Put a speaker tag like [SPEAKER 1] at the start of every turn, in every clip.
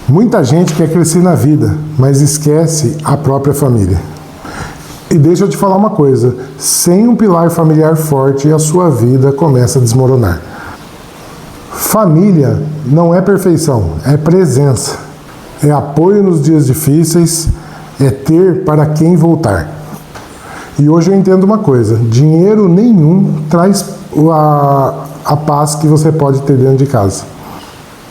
[SPEAKER 1] Muita gente quer crescer na vida, mas esquece a própria família. E deixa eu te falar uma coisa, sem um pilar familiar forte, a sua vida começa a desmoronar. Família não é perfeição, é presença. É apoio nos dias difíceis, é ter para quem voltar. E hoje eu entendo uma coisa, dinheiro nenhum traz a paz que você pode ter dentro de casa.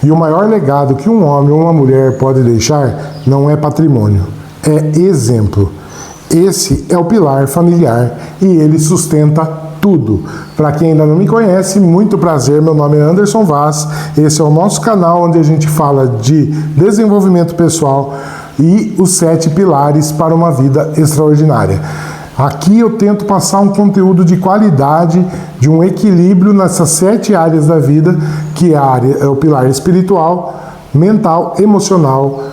[SPEAKER 1] E o maior legado que um homem ou uma mulher pode deixar não é patrimônio, é exemplo. Esse é o pilar familiar e ele sustenta tudo. Para quem ainda não me conhece, muito prazer, meu nome é Anderson Vaz, esse é o nosso canal onde a gente fala de desenvolvimento pessoal e os 7 pilares para uma vida extraordinária. Aqui eu tento passar um conteúdo de qualidade, de um equilíbrio nessas 7 áreas da vida, que é o pilar espiritual, mental, emocional,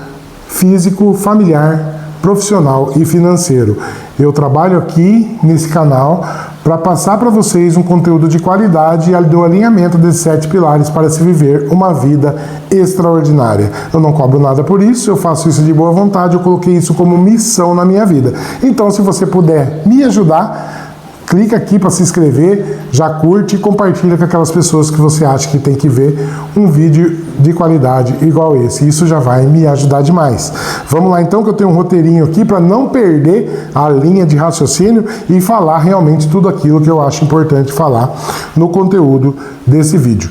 [SPEAKER 1] físico, familiar, profissional e financeiro. Eu trabalho aqui nesse canal para passar para vocês um conteúdo de qualidade e do alinhamento desses 7 pilares para se viver uma vida extraordinária. Eu não cobro nada por isso, eu faço isso de boa vontade, eu coloquei isso como missão na minha vida. Então, se você puder me ajudar, clica aqui para se inscrever, já curte e compartilha com aquelas pessoas que você acha que tem que ver um vídeo de qualidade igual esse. Isso já vai me ajudar demais. Vamos lá então, que eu tenho um roteirinho aqui para não perder a linha de raciocínio e falar realmente tudo aquilo que eu acho importante falar no conteúdo desse vídeo.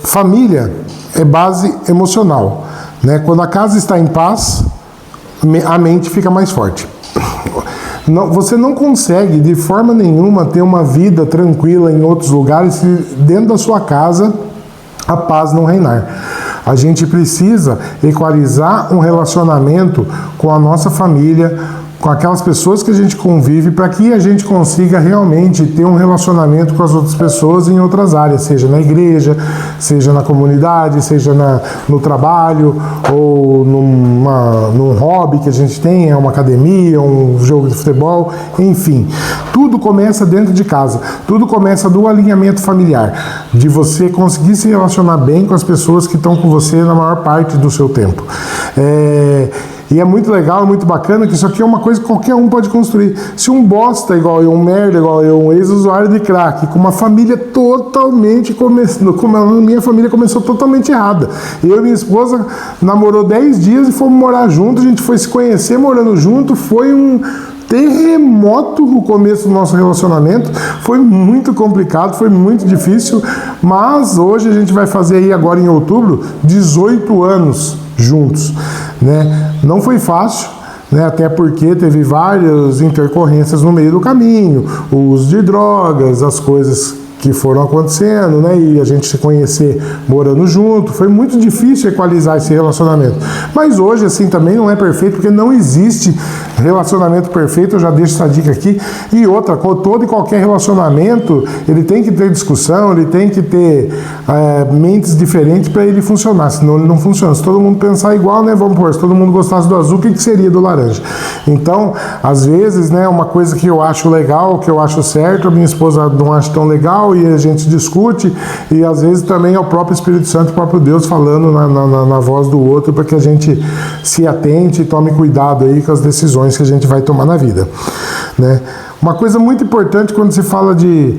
[SPEAKER 1] Família é base emocional, né? Quando a casa está em paz, a mente fica mais forte. Não, você não consegue de forma nenhuma ter uma vida tranquila em outros lugares se dentro da sua casa a paz não reinar. A gente precisa equalizar um relacionamento com a nossa família, com aquelas pessoas que a gente convive, para que a gente consiga realmente ter um relacionamento com as outras pessoas em outras áreas, seja na igreja, seja na comunidade, seja no trabalho, ou num hobby que a gente tem, uma academia, um jogo de futebol, enfim. Tudo começa dentro de casa, tudo começa do alinhamento familiar, de você conseguir se relacionar bem com as pessoas que estão com você na maior parte do seu tempo. E é muito legal, muito bacana que isso aqui é uma coisa que qualquer um pode construir. Se um bosta igual eu, um merda igual eu, um ex-usuário de crack, com uma família totalmente como a minha família começou totalmente errada. Eu e minha esposa namorou 10 dias e fomos morar junto, a gente foi se conhecer morando junto, foi um terremoto o começo do nosso relacionamento, foi muito complicado, foi muito difícil, mas hoje a gente vai fazer aí agora em outubro 18 anos juntos, né? Não foi fácil, né? Até porque teve várias intercorrências no meio do caminho, o uso de drogas, as coisas que foram acontecendo, né? E a gente se conhecer morando junto, foi muito difícil equalizar esse relacionamento. Mas hoje, assim, também não é perfeito, porque não existe relacionamento perfeito, eu já deixo essa dica aqui. E outra, todo e qualquer relacionamento, ele tem que ter discussão, ele tem que ter mentes diferentes para ele funcionar, senão ele não funciona. Se todo mundo pensar igual, né? Vamos supor, se todo mundo gostasse do azul, o que seria do laranja? Então, às vezes, né, uma coisa que eu acho legal, que eu acho certo, a minha esposa não acha tão legal, e a gente discute, e às vezes também é o próprio Espírito Santo, o próprio Deus falando na voz do outro, para que a gente se atente e tome cuidado aí com as decisões que a gente vai tomar na vida, né? Uma coisa muito importante quando se fala de...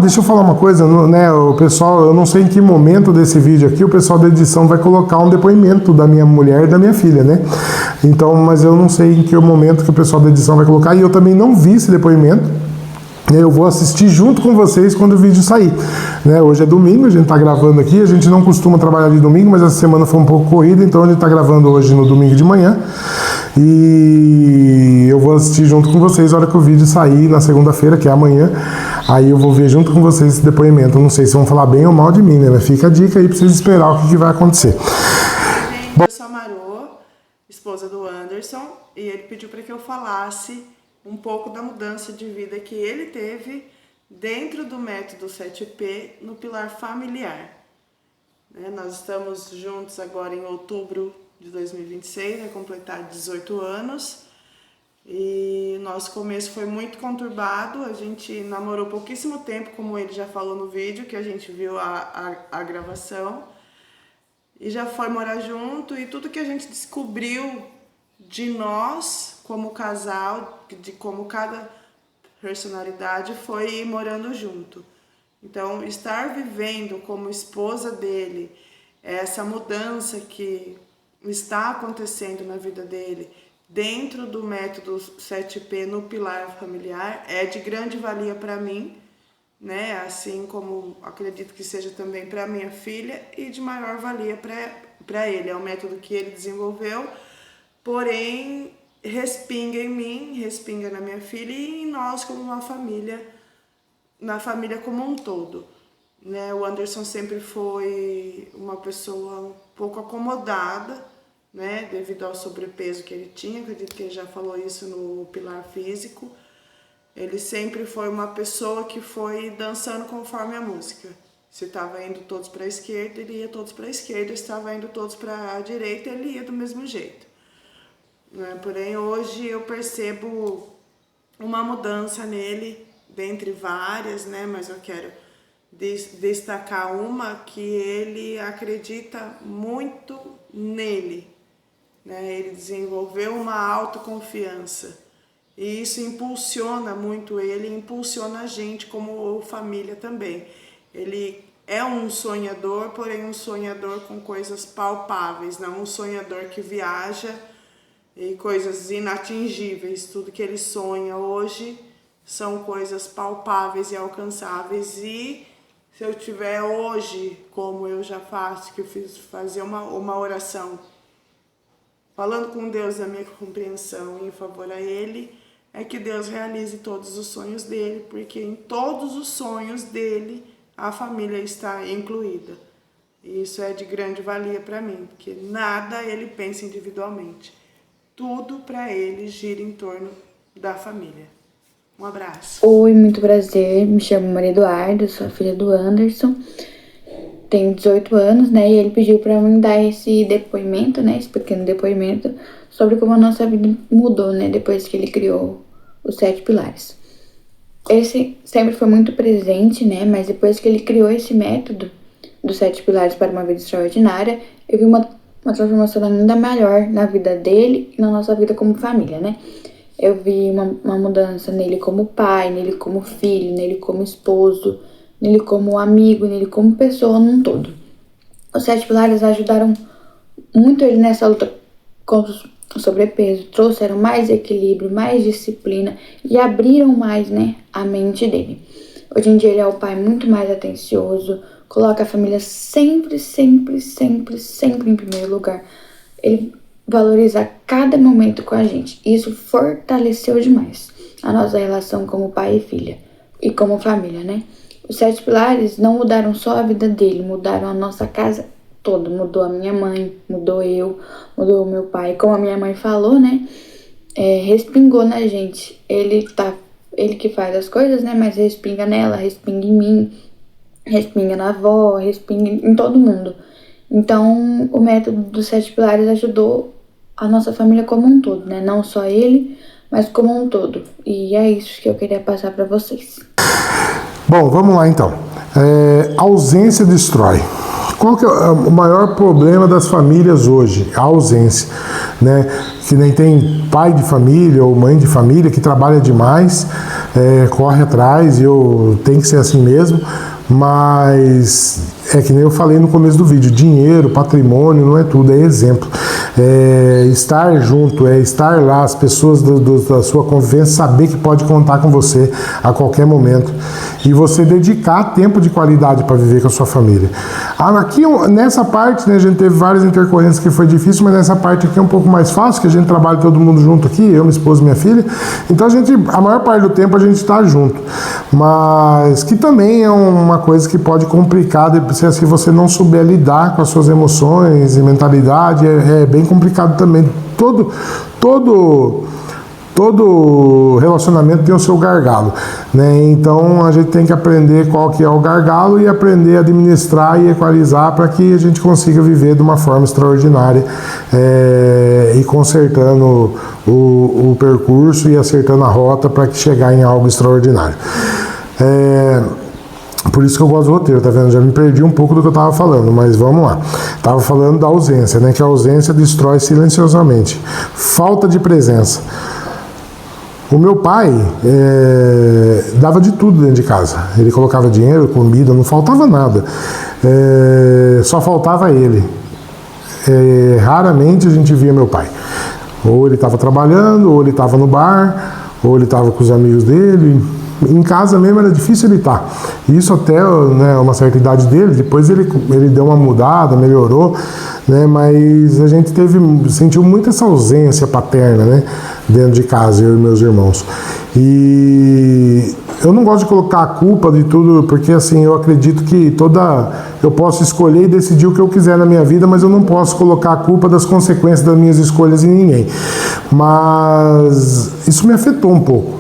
[SPEAKER 1] deixa eu falar uma coisa, né? O pessoal, eu não sei em que momento desse vídeo aqui, o pessoal da edição vai colocar um depoimento da minha mulher e da minha filha, né? Então, mas eu não sei em que momento que o pessoal da edição vai colocar, e eu também não vi esse depoimento. Eu vou assistir junto com vocês quando o vídeo sair, né? Hoje é domingo, a gente está gravando aqui, a gente não costuma trabalhar de domingo, mas essa semana foi um pouco corrida, então a gente está gravando hoje no domingo de manhã, e eu vou assistir junto com vocês na hora que o vídeo sair na segunda-feira, que é amanhã, aí eu vou ver junto com vocês esse depoimento. Eu não sei se vão falar bem ou mal de mim, né? Mas fica a dica aí para vocês esperar o que vai acontecer.
[SPEAKER 2] Bom, eu sou a Marô, esposa do Anderson, e ele pediu para que eu falasse um pouco da mudança de vida que ele teve dentro do método 7P no pilar familiar. Nós estamos juntos agora em outubro de 2026, vai completar 18 anos, e nosso começo foi muito conturbado. A gente namorou pouquíssimo tempo, como ele já falou no vídeo, que a gente viu a gravação, e já foi morar junto, e tudo que a gente descobriu de nós como casal, de como cada personalidade foi ir morando junto. Então, estar vivendo como esposa dele, essa mudança que está acontecendo na vida dele, dentro do método 7P no pilar familiar, é de grande valia para mim, né? Assim como acredito que seja também para minha filha, e de maior valia para ele. É um método que ele desenvolveu, porém respinga em mim, respinga na minha filha e em nós como uma família, na família como um todo, né? O Anderson sempre foi uma pessoa um pouco acomodada, né, devido ao sobrepeso que ele tinha. Acredito que ele já falou isso no pilar físico. Ele sempre foi uma pessoa que foi dançando conforme a música. Se estava indo todos para a esquerda, ele ia todos para a esquerda. Se estava indo todos para a direita, ele ia do mesmo jeito, né? Porém, hoje eu percebo uma mudança nele, dentre várias, né, mas eu quero destacar uma que ele acredita muito nele, né? Ele desenvolveu uma autoconfiança e isso impulsiona muito ele, impulsiona a gente como família também. Ele é um sonhador, porém um sonhador com coisas palpáveis, não um sonhador que viaja e coisas inatingíveis. Tudo que ele sonha hoje são coisas palpáveis e alcançáveis, e se eu tiver hoje, como eu já faço, que eu fiz fazer uma oração falando com Deus da minha compreensão em favor a ele, é que Deus realize todos os sonhos dele, porque em todos os sonhos dele a família está incluída. E isso é de grande valia para mim, porque nada ele pensa individualmente. Tudo para ele gira em torno da família. Um abraço.
[SPEAKER 3] Oi, muito prazer. Me chamo Maria Eduarda, sou a filha do Anderson. Tenho 18 anos, né? E ele pediu para mim dar esse depoimento, né? Esse pequeno depoimento sobre como a nossa vida mudou, né? Depois que ele criou os 7 pilares. Esse sempre foi muito presente, né? Mas depois que ele criou esse método dos 7 pilares para uma vida extraordinária, eu vi uma transformação ainda maior na vida dele e na nossa vida como família, né? Eu vi uma mudança nele como pai, nele como filho, nele como esposo, nele como amigo, nele como pessoa num todo. Os 7 pilares ajudaram muito ele nessa luta contra o sobrepeso, trouxeram mais equilíbrio, mais disciplina e abriram mais, né, a mente dele. Hoje em dia ele é o pai muito mais atencioso, coloca a família sempre, sempre, sempre, sempre em primeiro lugar. Ele valoriza cada momento com a gente. Isso fortaleceu demais a nossa relação como pai e filha e como família, né? Os 7 pilares não mudaram só a vida dele, mudaram a nossa casa toda. Mudou a minha mãe, mudou eu, mudou o meu pai. Como a minha mãe falou, né? Respingou na gente. Ele que faz as coisas, né? Mas respinga nela, respinga em mim, respinga na avó, respinga em todo mundo. Então, o método dos 7 pilares ajudou a nossa família como um todo, né? Não só ele, mas como um todo. E é isso que eu queria passar para vocês.
[SPEAKER 1] Bom, vamos lá então. Ausência destrói. Qual que é o maior problema das famílias hoje? A ausência, né? Que nem tem pai de família ou mãe de família que trabalha demais, corre atrás, e tem que ser assim mesmo, mas é que nem eu falei no começo do vídeo, dinheiro, patrimônio não é tudo, é exemplo. Estar junto, estar lá, as pessoas da sua convivência, saber que pode contar com você a qualquer momento. E você dedicar tempo de qualidade para viver com a sua família. Aqui, nessa parte, né, a gente teve várias intercorrências que foi difícil, mas nessa parte aqui é um pouco mais fácil, que a gente trabalha todo mundo junto aqui, eu, minha esposa e minha filha. Então, a maior parte do tempo a gente está junto. Mas que também é uma coisa que pode complicar se você não souber lidar com as suas emoções e mentalidade, é bem complicado também. Todo relacionamento tem o seu gargalo, né? Então a gente tem que aprender qual que é o gargalo e aprender a administrar e equalizar para que a gente consiga viver de uma forma extraordinária, e consertando o percurso e acertando a rota para que chegar em algo extraordinário. Por isso que eu gosto do roteiro, tá vendo? Já me perdi um pouco do que eu tava falando, mas vamos lá. Tava falando da ausência, né? Que a ausência destrói silenciosamente. Falta de presença. O meu pai dava de tudo dentro de casa. Ele colocava dinheiro, comida, não faltava nada. Só faltava ele. Raramente a gente via meu pai. Ou ele estava trabalhando, ou ele estava no bar, ou ele estava com os amigos dele. Em casa mesmo era difícil ele estar. Isso até, né, uma certa idade dele. Depois ele deu uma mudada, melhorou, né, mas a gente sentiu muito essa ausência paterna, né, dentro de casa, eu e meus irmãos. E eu não gosto de colocar a culpa de tudo, porque assim, eu acredito que eu posso escolher e decidir o que eu quiser na minha vida, mas eu não posso colocar a culpa das consequências das minhas escolhas em ninguém. Mas isso me afetou um pouco,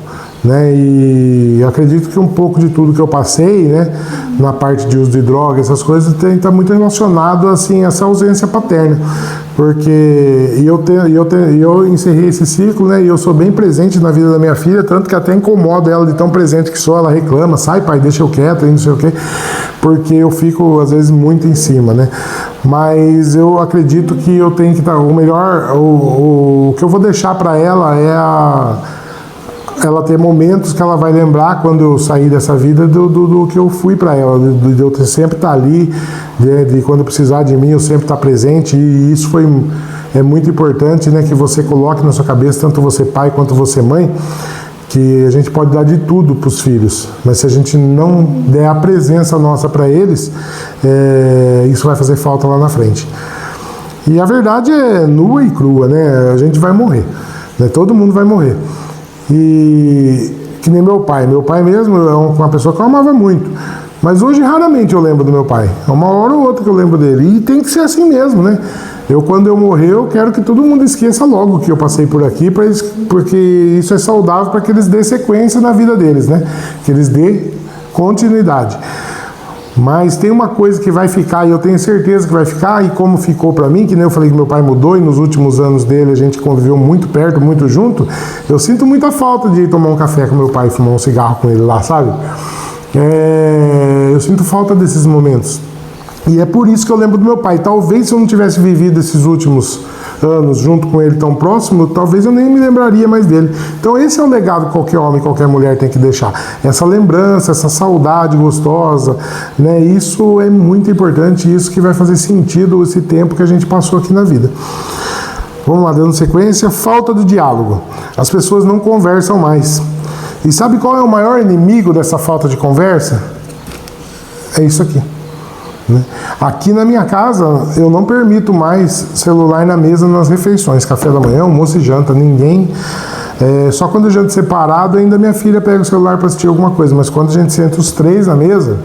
[SPEAKER 1] né? E eu acredito que um pouco de tudo que eu passei, né, na parte de uso de droga, essas coisas, está muito relacionado assim, a essa ausência paterna. Porque eu encerrei esse ciclo, né? E eu sou bem presente na vida da minha filha, tanto que até incomodo ela de tão presente que sou. Ela reclama, sai pai, deixa eu quieto, e não sei o quê, porque eu fico às vezes muito em cima, né? Mas eu acredito que eu tenho que estar, o melhor, o que eu vou deixar para ela ela ter momentos que ela vai lembrar quando eu sair dessa vida do que eu fui para ela, de eu sempre estar ali, de quando precisar de mim eu sempre estar presente, e isso é muito importante, né, que você coloque na sua cabeça, tanto você pai quanto você mãe, que a gente pode dar de tudo para os filhos, mas se a gente não der a presença nossa para eles, isso vai fazer falta lá na frente. E a verdade é nua e crua, né? A gente vai morrer, né? Todo mundo vai morrer. E que nem meu pai mesmo é uma pessoa que eu amava muito, mas hoje raramente eu lembro do meu pai, é uma hora ou outra que eu lembro dele, e tem que ser assim mesmo, né? Quando eu morrer, eu quero que todo mundo esqueça logo que eu passei por aqui, porque isso é saudável para que eles dêem sequência na vida deles, né? Que eles dêem continuidade. Mas tem uma coisa que vai ficar, e eu tenho certeza que vai ficar, e como ficou para mim, que nem eu falei que meu pai mudou, e nos últimos anos dele a gente conviveu muito perto, muito junto, eu sinto muita falta de ir tomar um café com meu pai, fumar um cigarro com ele lá, sabe? Eu sinto falta desses momentos. E é por isso que eu lembro do meu pai. Talvez se eu não tivesse vivido esses últimos anos junto com ele tão próximo, talvez eu nem me lembraria mais dele. Então esse é o legado que qualquer homem, qualquer mulher tem que deixar. Essa lembrança, essa saudade gostosa, né? Isso é muito importante, isso que vai fazer sentido esse tempo que a gente passou aqui na vida. Vamos lá, dando sequência. Falta de diálogo. As pessoas não conversam mais. E sabe qual é o maior inimigo dessa falta de conversa? É isso aqui. Aqui na minha casa eu não permito mais celular na mesa nas refeições, café da manhã, almoço e janta, ninguém, só quando a gente separado ainda minha filha pega o celular para assistir alguma coisa, mas quando a gente senta os três na mesa,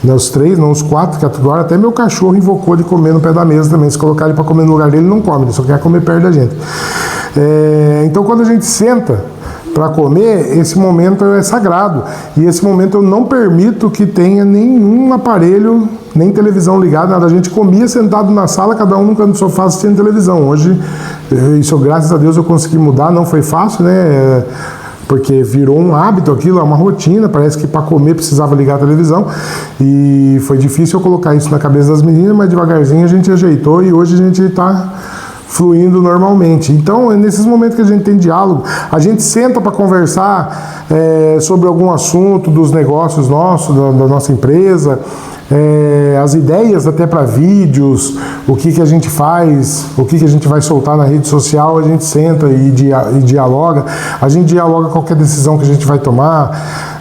[SPEAKER 1] não os três, não os quatro, que agora até meu cachorro invocou de comer no pé da mesa também, se colocar ele para comer no lugar dele ele não come, ele só quer comer perto da gente. Então quando a gente senta para comer, esse momento é sagrado. E esse momento eu não permito que tenha nenhum aparelho, nem televisão ligada, nada. A gente comia sentado na sala, cada um no canto do sofá assistindo televisão. Hoje, isso graças a Deus eu consegui mudar, não foi fácil, né? Porque virou um hábito aquilo, é uma rotina, parece que para comer precisava ligar a televisão. E foi difícil eu colocar isso na cabeça das meninas, mas devagarzinho a gente ajeitou e hoje a gente está fluindo normalmente. Então, é nesses momentos que a gente tem diálogo, a gente senta para conversar sobre algum assunto dos negócios nossos, da nossa empresa, as ideias até para vídeos, o que a gente faz, o que a gente vai soltar na rede social, a gente senta e dialoga, a gente dialoga qualquer decisão que a gente vai tomar,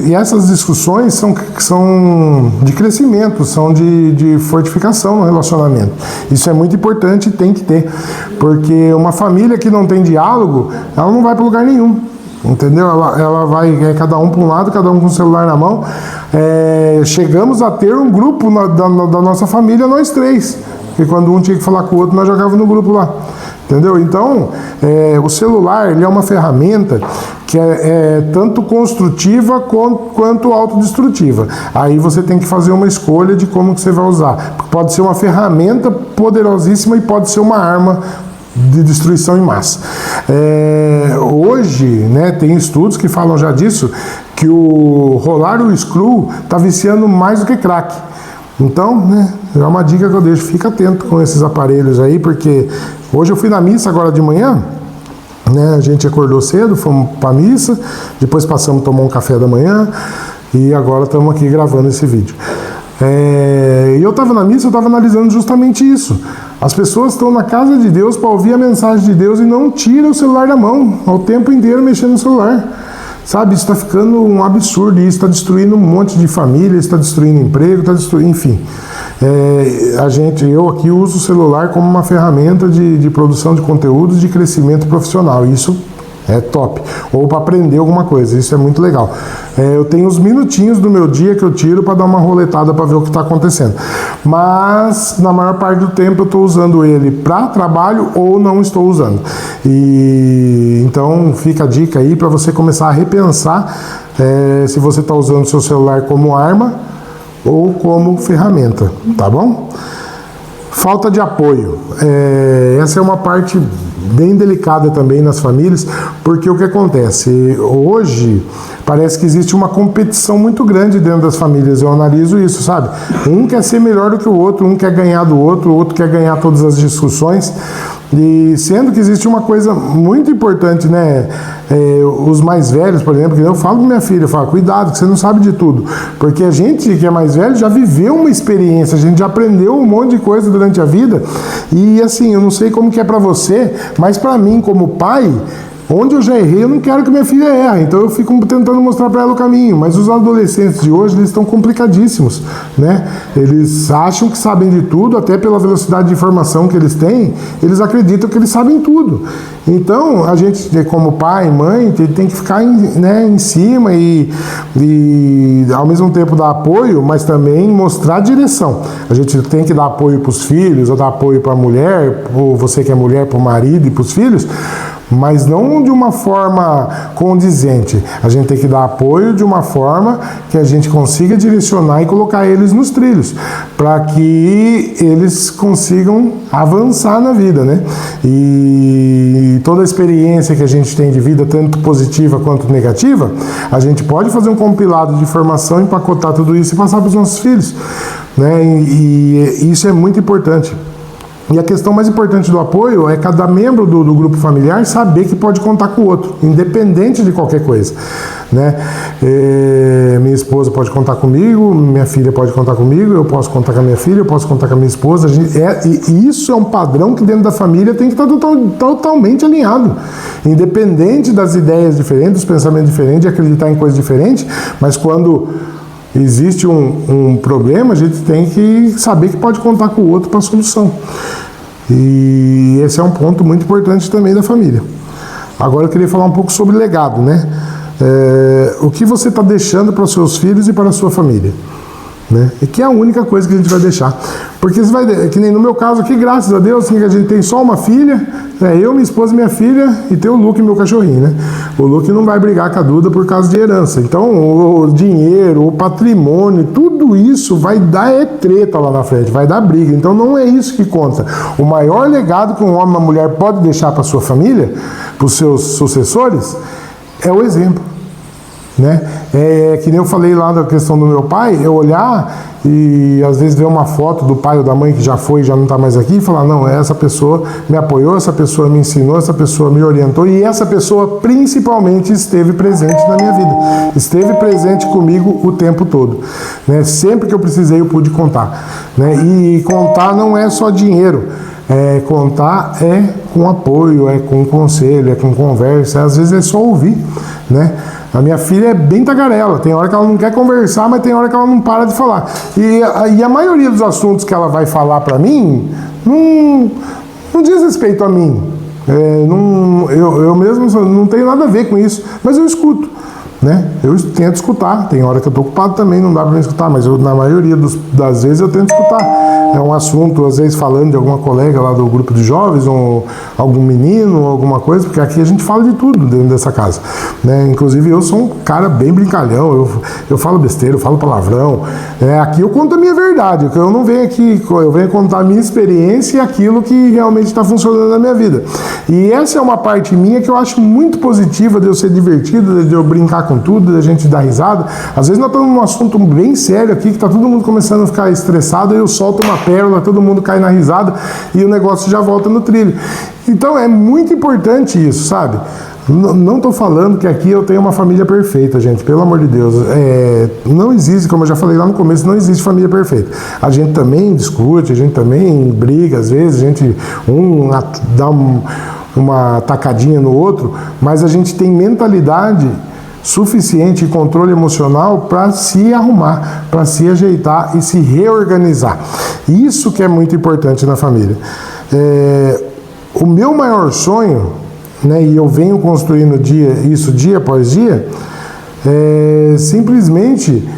[SPEAKER 1] e essas discussões são de crescimento, são de fortificação no relacionamento. Isso é muito importante e tem que ter, porque uma família que não tem diálogo, ela não vai para lugar nenhum. Entendeu? Ela vai cada um para um lado, cada um com o celular na mão. Chegamos a ter um grupo da nossa família, nós três. Porque quando um tinha que falar com o outro, nós jogávamos no grupo lá. Entendeu? Então, o celular ele é uma ferramenta que é tanto construtiva quanto autodestrutiva. Aí você tem que fazer uma escolha de como que você vai usar. Pode ser uma ferramenta poderosíssima e pode ser uma arma de destruição em massa. Hoje, né, tem estudos que falam já disso, que o rolar o screw está viciando mais do que crack. Então, né, é uma dica que eu deixo, fica atento com esses aparelhos aí, porque hoje eu fui na missa agora de manhã, né, a gente acordou cedo, fomos para a missa, depois passamos a tomar um café da manhã e agora estamos aqui gravando esse vídeo. E eu estava na missa, eu estava analisando justamente isso. As pessoas estão na casa de Deus para ouvir a mensagem de Deus e não tiram o celular da mão, o tempo inteiro mexendo no celular. Sabe, isso está ficando um absurdo, e isso está destruindo um monte de família, está destruindo emprego, está destruindo, enfim. Eu aqui uso o celular como uma ferramenta de produção de conteúdos de crescimento profissional. Isso é top. Ou para aprender alguma coisa, isso é muito legal. Eu tenho uns minutinhos do meu dia que eu tiro para dar uma roletada para ver o que está acontecendo. Mas na maior parte do tempo eu estou usando ele para trabalho ou não estou usando. E então fica a dica aí para você começar a repensar se você está usando o seu celular como arma ou como ferramenta, tá bom? Falta de apoio. Essa é uma parte bem delicada também nas famílias, porque o que acontece? Hoje parece que existe uma competição muito grande dentro das famílias, eu analiso isso, sabe? Um quer ser melhor do que o outro, um quer ganhar do outro, o outro quer ganhar todas as discussões, e sendo que existe uma coisa muito importante, né? Os mais velhos, por exemplo, que eu falo para minha filha, eu falo, cuidado, que você não sabe de tudo, porque a gente que é mais velho já viveu uma experiência, a gente já aprendeu um monte de coisa durante a vida, e assim, eu não sei como que é para você, mas para mim, como pai, onde eu já errei, eu não quero que minha filha erre, então eu fico tentando mostrar para ela o caminho. Mas os adolescentes de hoje, eles estão complicadíssimos, né? Eles acham que sabem de tudo, até pela velocidade de informação que eles têm, eles acreditam que eles sabem tudo. Então, a gente, como pai e mãe, tem que ficar em cima e ao mesmo tempo dar apoio, mas também mostrar a direção. A gente tem que dar apoio para os filhos, ou dar apoio para a mulher, ou você que é mulher, para o marido e para os filhos, mas não de uma forma condizente. A gente tem que dar apoio de uma forma que a gente consiga direcionar e colocar eles nos trilhos, para que eles consigam avançar na vida, né? E toda a experiência que a gente tem de vida, tanto positiva quanto negativa, a gente pode fazer um compilado de informação, empacotar tudo isso e passar para os nossos filhos, né? E isso é muito importante. E a questão mais importante do apoio é cada membro do grupo familiar saber que pode contar com o outro, independente de qualquer coisa, né? Minha esposa pode contar comigo, minha filha pode contar comigo, eu posso contar com a minha filha, eu posso contar com a minha esposa. E isso é um padrão que dentro da família tem que estar totalmente alinhado, independente das ideias diferentes, dos pensamentos diferentes, de acreditar em coisas diferentes, mas quando existe um problema, a gente tem que saber que pode contar com o outro para a solução. E esse é um ponto muito importante também da família. Agora eu queria falar um pouco sobre legado, né? O que você está deixando para os seus filhos e para a sua família, né? E que é a única coisa que a gente vai deixar. Porque você vai, que nem no meu caso aqui, graças a Deus, a gente tem só uma filha, eu, minha esposa e minha filha, e tem o Luke, meu cachorrinho, né? O Luke não vai brigar com a Duda por causa de herança. Então, o dinheiro, o patrimônio, tudo isso vai dar treta lá na frente, vai dar briga. Então, não é isso que conta. O maior legado que um homem e uma mulher pode deixar para sua família, para os seus sucessores, é o exemplo, né? Que nem eu falei lá da questão do meu pai, eu olhar e às vezes ver uma foto do pai ou da mãe que já foi e já não está mais aqui e falar, não, essa pessoa me apoiou, essa pessoa me ensinou, essa pessoa me orientou, e essa pessoa principalmente esteve presente na minha vida, esteve presente comigo o tempo todo, né? Sempre que eu precisei eu pude contar, né? E contar não é só dinheiro, contar é com apoio, é com conselho, é com conversa, às vezes é só ouvir, né? A minha filha é bem tagarela, tem hora que ela não quer conversar, mas tem hora que ela não para de falar. E a maioria dos assuntos que ela vai falar para mim não diz respeito a mim. Eu mesmo não tenho nada a ver com isso, mas eu escuto, né? Eu tento escutar, tem hora que eu estou ocupado também, não dá para me escutar, mas na maioria das vezes eu tento escutar. é um assunto, às vezes falando de alguma colega lá do grupo de jovens, ou algum menino, ou alguma coisa, porque aqui a gente fala de tudo dentro dessa casa, né? Inclusive eu sou um cara bem brincalhão, eu falo besteira, eu falo palavrão, aqui eu conto a minha verdade, eu não venho aqui, eu venho contar a minha experiência e aquilo que realmente está funcionando na minha vida. E essa é uma parte minha que eu acho muito positiva, de eu ser divertido, de eu brincar com tudo, de a gente dar risada. Às vezes nós estamos num assunto bem sério aqui, que está todo mundo começando a ficar estressado, e eu solto uma pérola, todo mundo cai na risada e o negócio já volta no trilho. Então é muito importante isso, sabe? Não estou falando que aqui eu tenho uma família perfeita, gente, pelo amor de Deus. Não existe, como eu já falei lá no começo, não existe família perfeita. A gente também discute, a gente também briga, às vezes, a gente dá uma tacadinha no outro, mas a gente tem mentalidade suficiente e controle emocional para se arrumar, para se ajeitar e se reorganizar. Isso que é muito importante na família. O meu maior sonho, né, e eu venho construindo isso dia após dia, simplesmente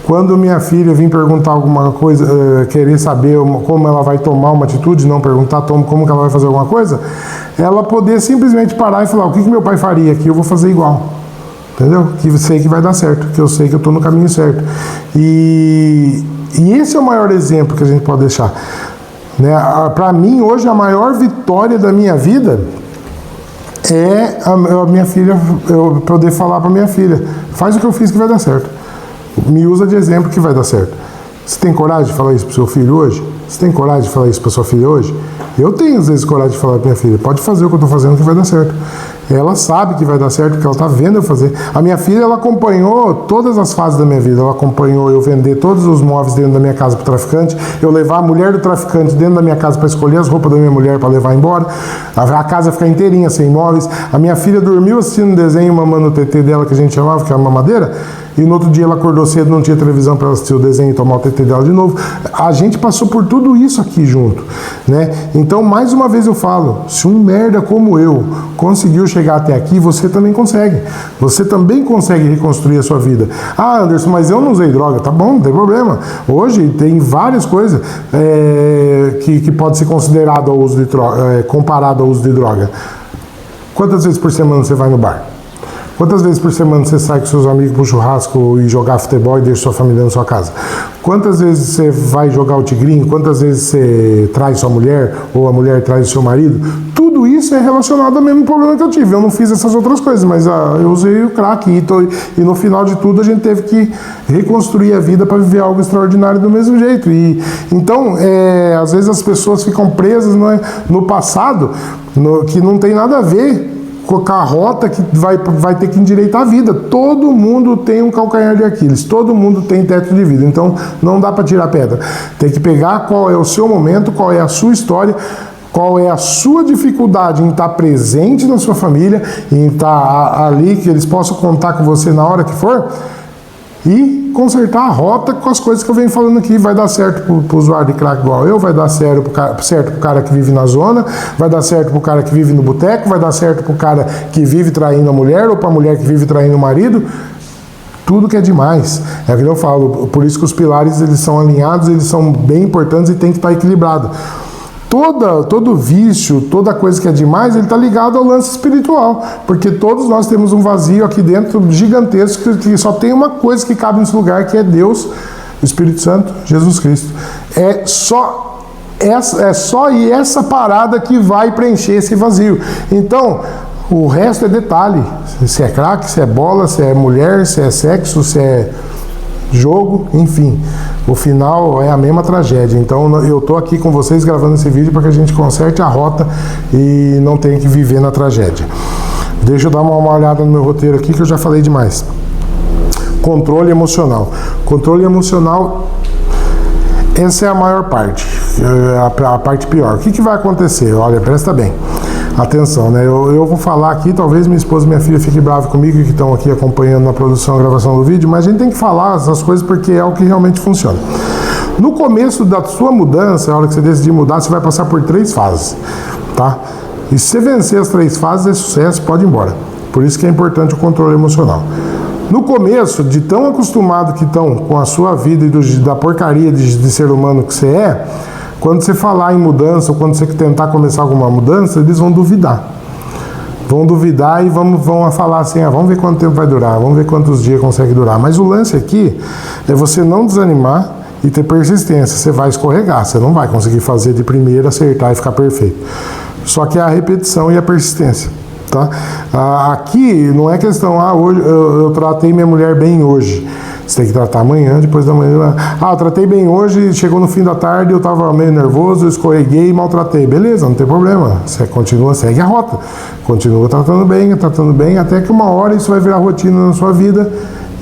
[SPEAKER 1] quando minha filha vir perguntar alguma coisa, querer saber como ela vai tomar uma atitude, não perguntar como que ela vai fazer alguma coisa, ela poder simplesmente parar e falar: o que meu pai faria aqui, eu vou fazer igual. Entendeu? Que eu sei que vai dar certo, que eu sei que eu estou no caminho certo. E esse é o maior exemplo que a gente pode deixar. Né? Para mim, hoje, a maior vitória da minha vida é a minha filha, eu poder falar para minha filha: faz o que eu fiz que vai dar certo. Me usa de exemplo que vai dar certo. Você tem coragem de falar isso para o seu filho hoje? Você tem coragem de falar isso para sua filha hoje? Eu tenho, às vezes, coragem de falar para minha filha: pode fazer o que eu estou fazendo que vai dar certo. Ela sabe que vai dar certo, porque ela está vendo eu fazer. A minha filha, ela acompanhou todas as fases da minha vida. Ela acompanhou eu vender todos os móveis dentro da minha casa para o traficante, eu levar a mulher do traficante dentro da minha casa para escolher as roupas da minha mulher para levar embora, a casa ficar inteirinha, sem móveis. A minha filha dormiu assistindo um desenho, mamando o TT dela, que a gente chamava, que era uma mamadeira, e no outro dia ela acordou cedo, não tinha televisão para ela assistir o desenho e tomar o TT dela de novo. A gente passou por tudo isso aqui junto, né? Então, mais uma vez eu falo: se um merda como eu conseguiu chegar até aqui, você também consegue. Você também consegue reconstruir a sua vida. Ah, Anderson, mas eu não usei droga. Tá bom, não tem problema. Hoje tem várias coisas que pode ser considerado ao uso de droga, comparado ao uso de droga. Quantas vezes por semana você vai no bar? Quantas vezes por semana você sai com seus amigos para o churrasco e jogar futebol e deixa sua família na sua casa? Quantas vezes você vai jogar o tigrinho? Quantas vezes você traz sua mulher ou a mulher traz o seu marido? Tudo isso é relacionado ao mesmo problema que eu tive. Eu não fiz essas outras coisas, mas eu usei o crack e no final de tudo a gente teve que reconstruir a vida para viver algo extraordinário do mesmo jeito. Então, às vezes as pessoas ficam presas no passado, que não tem nada a ver com a rota que vai ter que endireitar a vida. Todo mundo tem um calcanhar de Aquiles, todo mundo tem teto de vida, então não dá para tirar pedra. Tem que pegar qual é o seu momento, qual é a sua história, qual é a sua dificuldade em estar presente na sua família, em estar ali, que eles possam contar com você na hora que for, e consertar a rota com as coisas que eu venho falando aqui. Vai dar certo para o usuário de crack igual eu, vai dar certo para o cara que vive na zona, vai dar certo para o cara que vive no boteco, vai dar certo para o cara que vive traindo a mulher, ou para a mulher que vive traindo o marido. Tudo que é demais. É o que eu falo, por isso que os pilares eles são alinhados, eles são bem importantes e tem que estar equilibrado. Todo vício, toda coisa que é demais, ele está ligado ao lance espiritual, porque todos nós temos um vazio aqui dentro gigantesco, que só tem uma coisa que cabe nesse lugar, que é Deus, o Espírito Santo, Jesus Cristo. É só essa parada que vai preencher esse vazio. Então, o resto é detalhe. Se é crack, se é bola, se é mulher, se é sexo, se é jogo, enfim, o final é a mesma tragédia. Então eu tô aqui com vocês gravando esse vídeo para que a gente conserte a rota e não tenha que viver na tragédia. Deixa eu dar uma olhada no meu roteiro aqui, que eu já falei demais. Controle emocional. Controle emocional, essa é a maior parte, a parte pior. O que vai acontecer? Olha, presta bem atenção, né? Eu vou falar aqui, talvez minha esposa e minha filha fiquem bravas comigo, que estão aqui acompanhando na produção e gravação do vídeo, mas a gente tem que falar essas coisas porque é o que realmente funciona. No começo da sua mudança, a hora que você decidir mudar, você vai passar por 3 fases, tá? E se você vencer as 3 fases, é sucesso, pode ir embora. Por isso que é importante o controle emocional. No começo, de tão acostumado que estão com a sua vida e da porcaria de ser humano que você é, quando você falar em mudança, ou quando você tentar começar alguma mudança, eles vão duvidar. Vão duvidar e vão falar assim, vamos ver quanto tempo vai durar, vamos ver quantos dias consegue durar. Mas o lance aqui é você não desanimar e ter persistência. Você vai escorregar, você não vai conseguir fazer de primeira, acertar e ficar perfeito. Só que é a repetição e a persistência. Tá? Aqui não é questão, hoje eu tratei minha mulher bem hoje. Você tem que tratar amanhã, depois da manhã. Eu tratei bem hoje, chegou no fim da tarde, eu estava meio nervoso, eu escorreguei e maltratei. Beleza, não tem problema. Você continua, segue a rota. Continua tratando bem, até que uma hora isso vai virar rotina na sua vida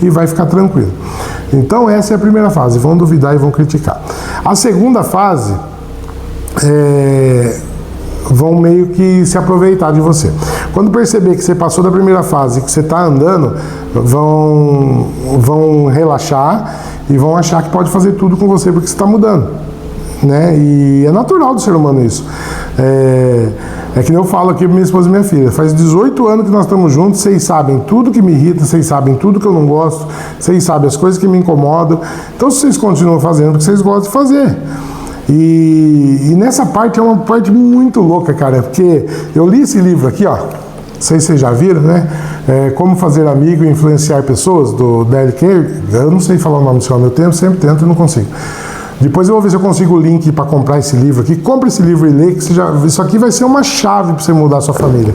[SPEAKER 1] e vai ficar tranquilo. Então essa é a primeira fase, vão duvidar e vão criticar. A segunda fase vão meio que se aproveitar de você. Quando perceber que você passou da primeira fase, que você está andando, vão relaxar e vão achar que pode fazer tudo com você porque você está mudando, né? E é natural do ser humano isso. É que nem eu falo aqui para minha esposa e minha filha, faz 18 anos que nós estamos juntos, vocês sabem tudo que me irrita, vocês sabem tudo que eu não gosto, vocês sabem as coisas que me incomodam, então vocês continuam fazendo o que vocês gostam de fazer. E nessa parte é uma parte muito louca, cara, porque eu li esse livro aqui, não sei se vocês já viram, né? Como Fazer Amigo e Influenciar Pessoas, do Dale Carnegie. Eu não sei falar o nome do seu meu tempo, sempre tento e não consigo. Depois eu vou ver se eu consigo o link para comprar esse livro aqui. Compre esse livro e lê, que isso aqui vai ser uma chave para você mudar a sua família.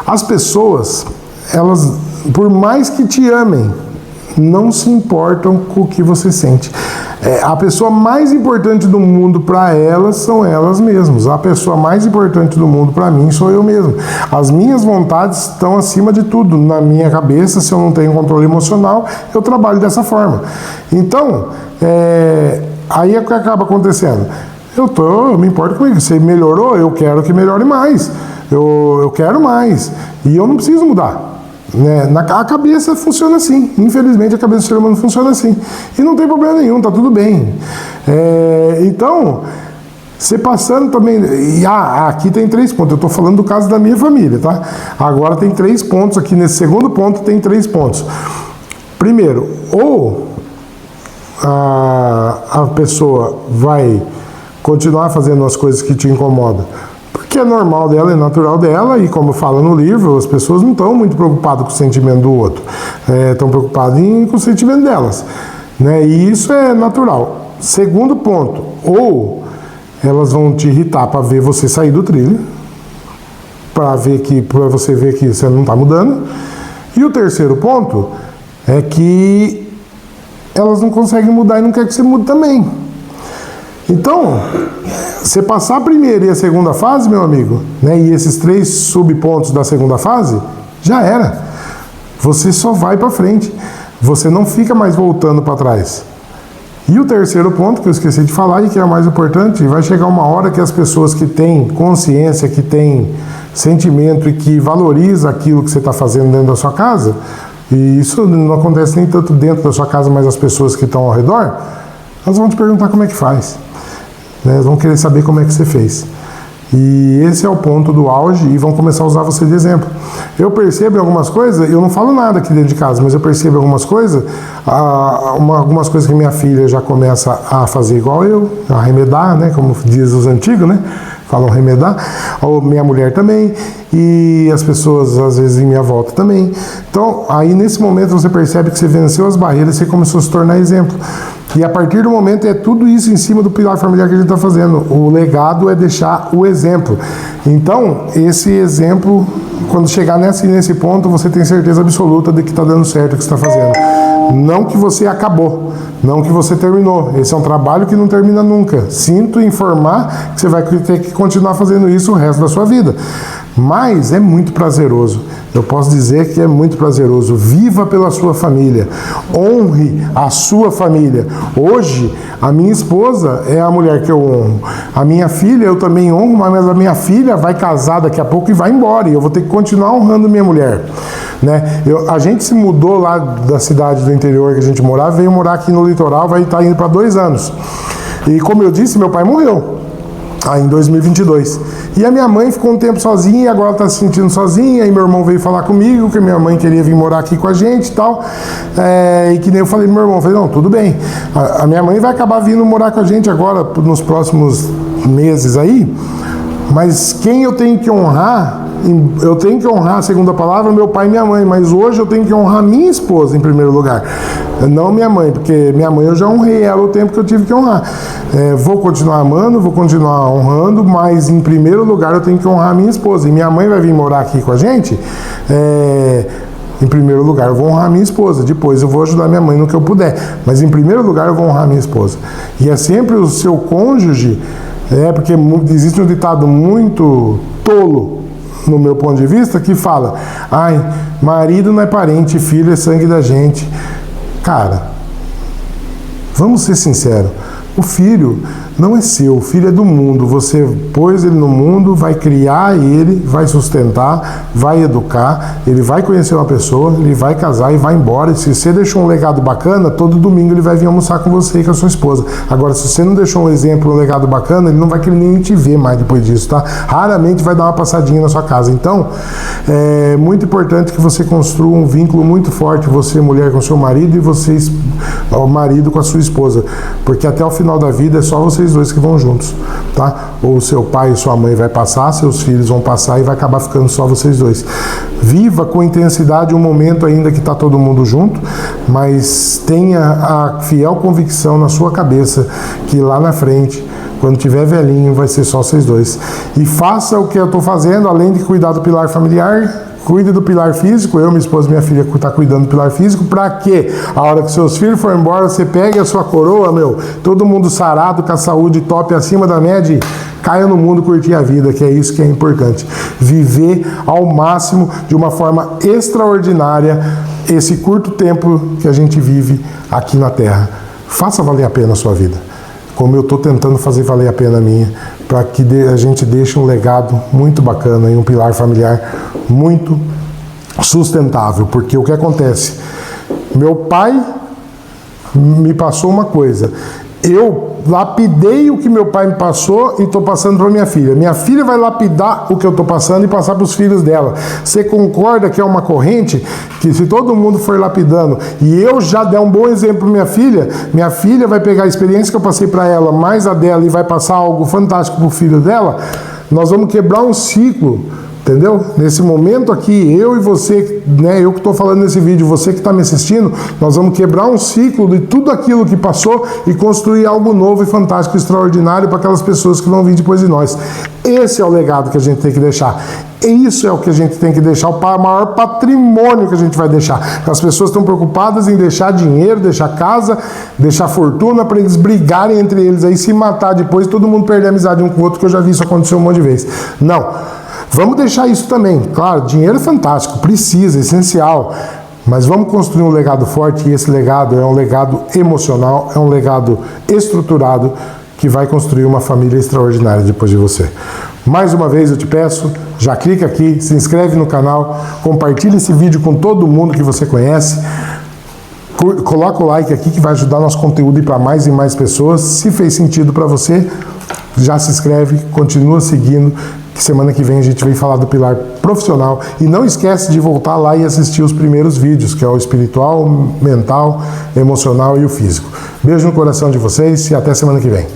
[SPEAKER 1] As pessoas, elas, por mais que te amem, não se importam com o que você sente. A pessoa mais importante do mundo para elas são elas mesmas. A pessoa mais importante do mundo para mim sou eu mesmo. As minhas vontades estão acima de tudo. Na minha cabeça, se eu não tenho controle emocional, eu trabalho dessa forma. Então, aí é o que acaba acontecendo. Eu me importo com isso. Você melhorou, eu quero que melhore mais. Eu quero mais. E eu não preciso mudar. A cabeça funciona assim. Infelizmente a cabeça do ser humano funciona assim. E não tem problema nenhum, tá tudo bem. Então, você passando também. Aqui tem 3 pontos. Eu estou falando do caso da minha família, tá? Agora tem 3 pontos aqui. Nesse segundo ponto tem 3 pontos. Primeiro, ou a pessoa vai continuar fazendo as coisas que te incomodam, que é normal dela, é natural dela, e como fala no livro, as pessoas não estão muito preocupadas com o sentimento do outro, estão preocupadas com o sentimento delas, né? E isso é natural. Segundo ponto, ou elas vão te irritar para ver você sair do trilho, para você ver que você não está mudando, e o terceiro ponto é que elas não conseguem mudar e não querem que você mude também. Então, você passar a primeira e a segunda fase, meu amigo, né, e esses 3 subpontos da segunda fase, já era. Você só vai para frente. Você não fica mais voltando para trás. E o terceiro ponto, que eu esqueci de falar e que é o mais importante, vai chegar uma hora que as pessoas que têm consciência, que têm sentimento e que valorizam aquilo que você está fazendo dentro da sua casa, e isso não acontece nem tanto dentro da sua casa, mas as pessoas que estão ao redor, elas vão te perguntar como é que faz. Eles vão querer saber como é que você fez. E esse é o ponto do auge e vão começar a usar você de exemplo. Eu percebo algumas coisas, eu não falo nada aqui dentro de casa, mas eu percebo algumas coisas que minha filha já começa a fazer igual eu, a remedar, né, como diz os antigos, né, falam remedar, ou minha mulher também, e as pessoas às vezes em minha volta também. Então, aí nesse momento você percebe que você venceu as barreiras e você começou a se tornar exemplo. E a partir do momento é tudo isso em cima do pilar familiar que a gente está fazendo. O legado é deixar o exemplo. Então, esse exemplo, quando chegar nesse ponto, você tem certeza absoluta de que está dando certo o que você está fazendo. Não que você acabou, não que você terminou. Esse é um trabalho que não termina nunca. Sinto informar que você vai ter que continuar fazendo isso o resto da sua vida. Mas é muito prazeroso. Eu posso dizer que é muito prazeroso. Viva pela sua família. Honre a sua família. Hoje, a minha esposa é a mulher que eu honro. A minha filha eu também honro, mas a minha filha vai casar daqui a pouco e vai embora. E eu vou ter que continuar honrando minha mulher. Né? A gente se mudou lá da cidade do interior que a gente morava, veio morar aqui no litoral, vai estar indo para 2 anos. E como eu disse, meu pai morreu. em 2022. E a minha mãe ficou um tempo sozinha, e agora está se sentindo sozinha, e meu irmão veio falar comigo que minha mãe queria vir morar aqui com a gente e tal, e que nem eu falei pro meu irmão, eu falei, não, tudo bem, a minha mãe vai acabar vindo morar com a gente agora, nos próximos meses aí, mas quem eu tenho que honrar, segundo a palavra, meu pai e minha mãe, mas hoje eu tenho que honrar minha esposa em primeiro lugar, não minha mãe, porque minha mãe eu já honrei ela o tempo que eu tive que honrar. Vou continuar amando, vou continuar honrando, mas em primeiro lugar eu tenho que honrar minha esposa. E minha mãe vai vir morar aqui com a gente, em primeiro lugar eu vou honrar minha esposa, depois eu vou ajudar minha mãe no que eu puder, mas em primeiro lugar eu vou honrar minha esposa. E é sempre o seu cônjuge, porque existe um ditado muito tolo, no meu ponto de vista, que fala, ai, marido não é parente, filho é sangue da gente. Cara, vamos ser sinceros, o filho não é seu, o filho é do mundo, você pôs ele no mundo, vai criar ele, vai sustentar, vai educar, ele vai conhecer uma pessoa, ele vai casar e vai embora, e se você deixou um legado bacana, todo domingo ele vai vir almoçar com você e com a sua esposa. Agora, se você não deixou um exemplo, um legado bacana, ele não vai querer nem te ver mais depois disso, tá? Raramente vai dar uma passadinha na sua casa. Então, é muito importante que você construa um vínculo muito forte, você mulher com seu marido e vocês, o marido com a sua esposa, porque até o final da vida é só vocês dois que vão juntos, tá? Ou seu pai e sua mãe vai passar, seus filhos vão passar e vai acabar ficando só vocês dois. Viva com intensidade um momento ainda que está todo mundo junto, mas tenha a fiel convicção na sua cabeça que lá na frente, quando tiver velhinho, vai ser só vocês dois. E faça o que eu estou fazendo, além de cuidar do pilar familiar, cuide do pilar físico. Eu, minha esposa e minha filha está cuidando do pilar físico, para que a hora que seus filhos forem embora, você pegue a sua coroa, todo mundo sarado, com a saúde top acima da média, e caia no mundo, curtir a vida, que é isso que é importante. Viver ao máximo, de uma forma extraordinária, esse curto tempo que a gente vive aqui na Terra. Faça valer a pena a sua vida, como eu estou tentando fazer valer a pena a minha, para que a gente deixe um legado muito bacana e um pilar familiar muito sustentável. Porque o que acontece? Meu pai me passou uma coisa, eu lapidei o que meu pai me passou e estou passando para minha filha. Minha filha vai lapidar o que eu estou passando e passar para os filhos dela. Você concorda que é uma corrente que, se todo mundo for lapidando e eu já der um bom exemplo para minha filha vai pegar a experiência que eu passei para ela, mais a dela, e vai passar algo fantástico para o filho dela? Nós vamos quebrar um ciclo. Entendeu? Nesse momento aqui, eu e você, eu que estou falando nesse vídeo, você que está me assistindo, nós vamos quebrar um ciclo de tudo aquilo que passou e construir algo novo e fantástico, extraordinário para aquelas pessoas que vão vir depois de nós. Esse é o legado que a gente tem que deixar. Isso é o que a gente tem que deixar, o maior patrimônio que a gente vai deixar. As pessoas estão preocupadas em deixar dinheiro, deixar casa, deixar fortuna, para eles brigarem entre eles, aí se matar depois, todo mundo perder a amizade um com o outro, que eu já vi isso acontecer um monte de vezes. Não. Vamos deixar isso também. Claro, dinheiro é fantástico, precisa, é essencial. Mas vamos construir um legado forte, e esse legado é um legado emocional, é um legado estruturado, que vai construir uma família extraordinária depois de você. Mais uma vez eu te peço, já clica aqui, se inscreve no canal, compartilha esse vídeo com todo mundo que você conhece, coloca o like aqui que vai ajudar nosso conteúdo a ir para mais e mais pessoas. Se fez sentido para você, já se inscreve, continua seguindo, que semana que vem a gente vem falar do pilar profissional. E não esquece de voltar lá e assistir os primeiros vídeos, que é o espiritual, mental, emocional e o físico. Beijo no coração de vocês e até semana que vem.